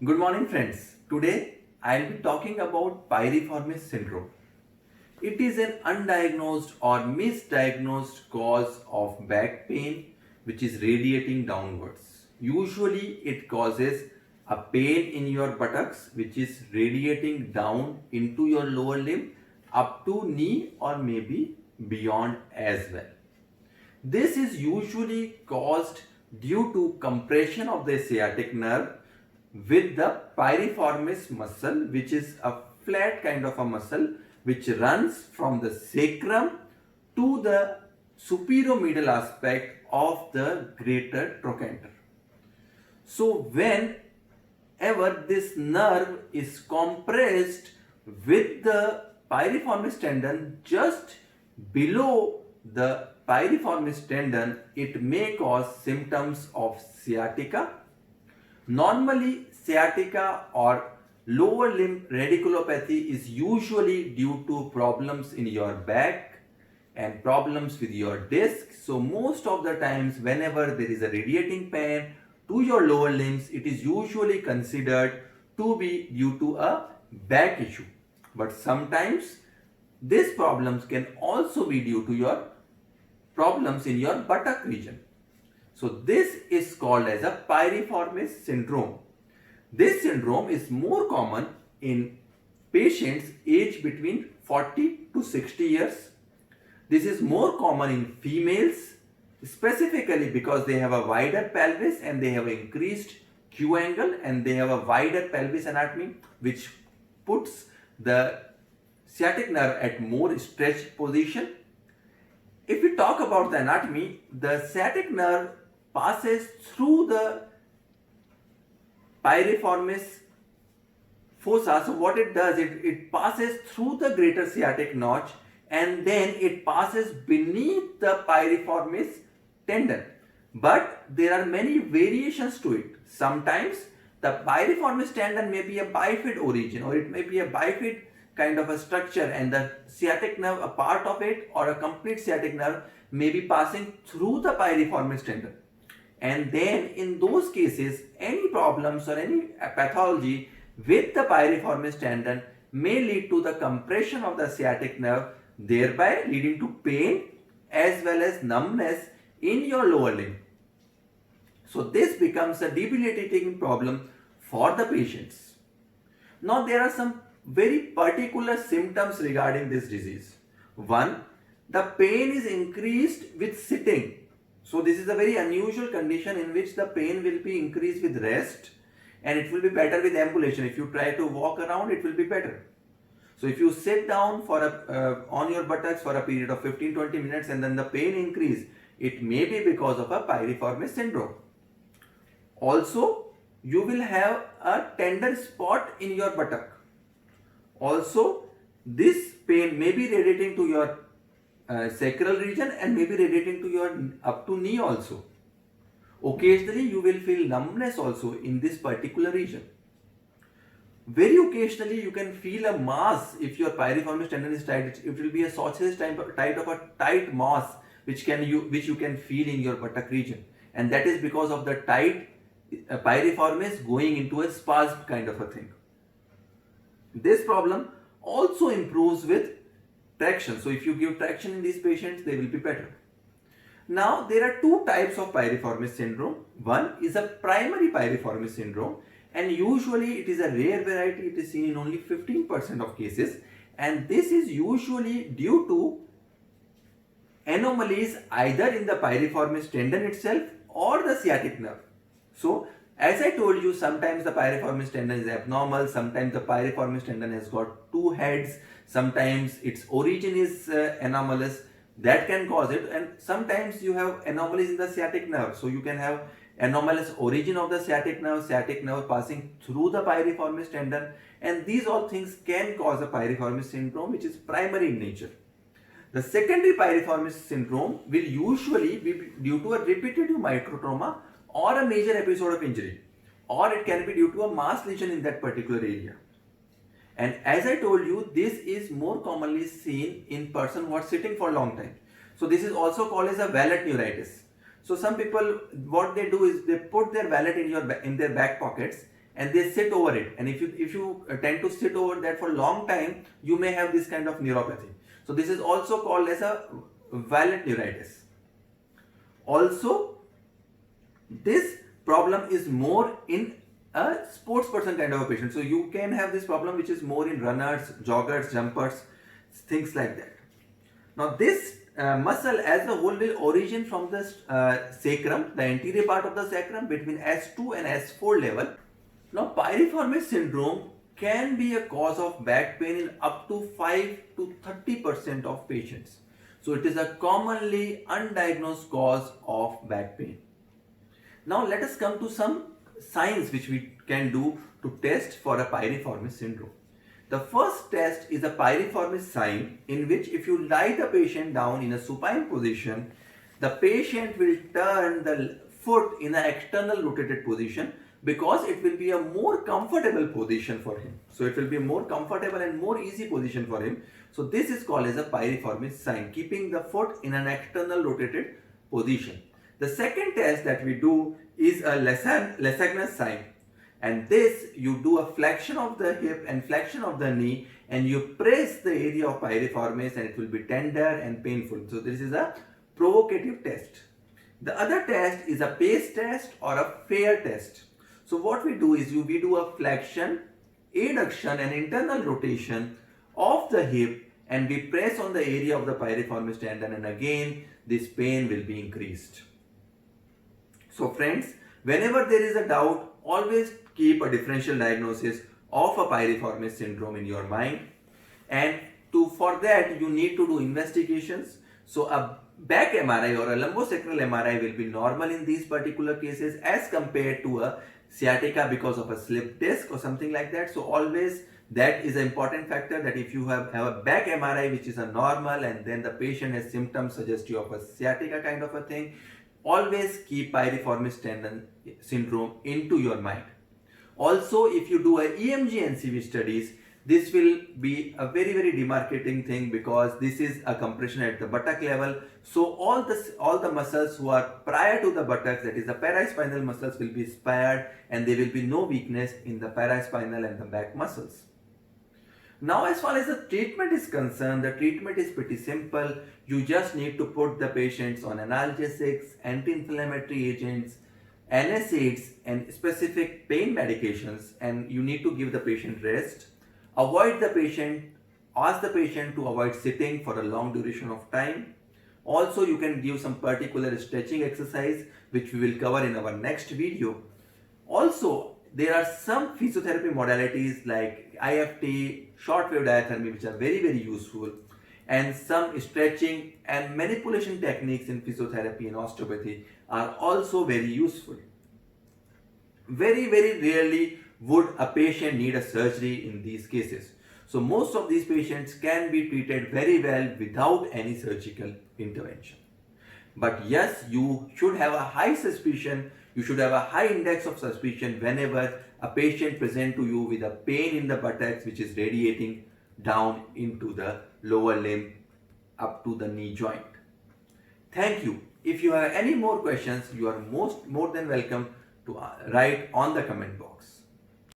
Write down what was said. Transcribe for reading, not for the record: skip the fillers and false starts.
Good morning, friends. Today I'll be talking about piriformis syndrome. It is an undiagnosed or misdiagnosed cause of back pain which is radiating downwards. Usually, it causes a pain in your buttocks which is radiating down into your lower limb up to knee or maybe beyond as well. This is usually caused due to compression of the sciatic nerve with the piriformis muscle, which is a flat kind of a muscle which runs from the sacrum to the superior-middle aspect of the greater trochanter. So whenever this nerve is compressed with the piriformis tendon just below the piriformis tendon, it may cause symptoms of sciatica. Normally, sciatica or lower limb radiculopathy is usually due to problems in your back and problems with your disc. So most of the times whenever there is a radiating pain to your lower limbs, it is usually considered to be due to a back issue. But sometimes these problems can also be due to your problems in your buttock region. So this is called as a piriformis syndrome. This syndrome is more common in patients aged between 40 to 60 years. This is more common in females, specifically because they have a wider pelvis and they have increased Q angle and they have a wider pelvis anatomy, which puts the sciatic nerve at more stretched position. If we talk about the anatomy, the sciatic nerve passes through the piriformis fossa. So what it does, it passes through the greater sciatic notch and then it passes beneath the piriformis tendon. But there are many variations to it. Sometimes the piriformis tendon may be a bifid origin or it may be a bifid kind of a structure and the sciatic nerve, a part of it or a complete sciatic nerve may be passing through the piriformis tendon. And then in those cases, any problems or any pathology with the piriformis tendon may lead to the compression of the sciatic nerve, thereby leading to pain as well as numbness in your lower limb. So this becomes a debilitating problem for the patients. Now there are some very particular symptoms regarding this disease. One, the pain is increased with sitting. So this is a very unusual condition in which the pain will be increased with rest and it will be better with ambulation. If you try to walk around, it will be better. So if you sit down for on your buttocks for a period of 15-20 minutes and then the pain increase, it may be because of a piriformis syndrome. Also, you will have a tender spot in your buttock. Also, this pain may be radiating to your sacral region and maybe radiating to your up to knee also. Occasionally you will feel numbness also in this particular region. Very occasionally you can feel a mass if your piriformis tendon is tight. It will be a sausage type of a tight mass which you can feel in your buttock region, and that is because of the tight piriformis going into a spasm kind of a thing. This problem also improves with traction. So if you give traction in these patients, they will be better. Now there are two types of piriformis syndrome. One is a primary piriformis syndrome and usually it is a rare variety. It is seen in only 15% of cases and this is usually due to anomalies either in the piriformis tendon itself or the sciatic nerve. So as I told you, sometimes the piriformis tendon is abnormal, sometimes the piriformis tendon has got two heads, sometimes its origin is anomalous, that can cause it, and sometimes you have anomalies in the sciatic nerve. So you can have anomalous origin of the sciatic nerve passing through the piriformis tendon, and these all things can cause a piriformis syndrome which is primary in nature. The secondary piriformis syndrome will usually be due to a repetitive microtrauma or a major episode of injury, or it can be due to a mass lesion in that particular area. And as I told you, this is more commonly seen in person who are sitting for a long time. So this is also called as a valet neuritis. So some people, what they do is they put their wallet in their back pockets and they sit over it, and if you tend to sit over that for a long time, you may have this kind of neuropathy. So this is also called as a violent neuritis. Also, this problem is more in a sports person kind of a patient. So you can have this problem which is more in runners, joggers, jumpers, things like that. Now this muscle as a whole will origin from the sacrum, the anterior part of the sacrum between S2 and S4 level. Now piriformis syndrome can be a cause of back pain in up to 5 to 30% of patients. So it is a commonly undiagnosed cause of back pain. Now let us come to some signs which we can do to test for a piriformis syndrome. The first test is a piriformis sign, in which if you lie the patient down in a supine position, the patient will turn the foot in an external rotated position, because it will be a more comfortable position for him. So it will be a more comfortable and more easy position for him. So this is called as a piriformis sign, keeping the foot in an external rotated position. The second test that we do is a Lasagna sign, and this you do a flexion of the hip and flexion of the knee, and you press the area of piriformis, and it will be tender and painful. So this is a provocative test. The other test is a pace test or a fair test. So what we do is we do a flexion, adduction and internal rotation of the hip, and we press on the area of the piriformis tendon, and again this pain will be increased. So friends, whenever there is a doubt, always keep a differential diagnosis of a piriformis syndrome in your mind, and for that you need to do investigations. So a back MRI or a lumbosacral MRI will be normal in these particular cases as compared to a sciatica because of a slip disc or something like that. So always that is an important factor, that if you have a back MRI which is a normal and then the patient has symptoms suggestive of a sciatica kind of a thing, always keep piriformis tendon syndrome into your mind. Also, if you do a EMG NCV studies, this will be a very demarcating thing, because this is a compression at the buttock level. So all the muscles who are prior to the buttocks, that is the paraspinal muscles, will be spared, and there will be no weakness in the paraspinal and the back muscles. Now as far as the treatment is concerned, the treatment is pretty simple. You just need to put the patients on analgesics, anti-inflammatory agents, NSAIDs and specific pain medications, and you need to give the patient rest. Ask the patient to avoid sitting for a long duration of time. Also, you can give some particular stretching exercise which we will cover in our next video. Also, there are some physiotherapy modalities like IFT, short wave diathermy, which are very useful, and some stretching and manipulation techniques in physiotherapy and osteopathy are also very useful. Very rarely would a patient need a surgery in these cases. So most of these patients can be treated very well without any surgical intervention. But yes, you should have a high suspicion, you should have a high index of suspicion whenever a patient presents to you with a pain in the buttocks which is radiating down into the lower limb up to the knee joint. Thank you. If you have any more questions, you are more than welcome to write on the comment box.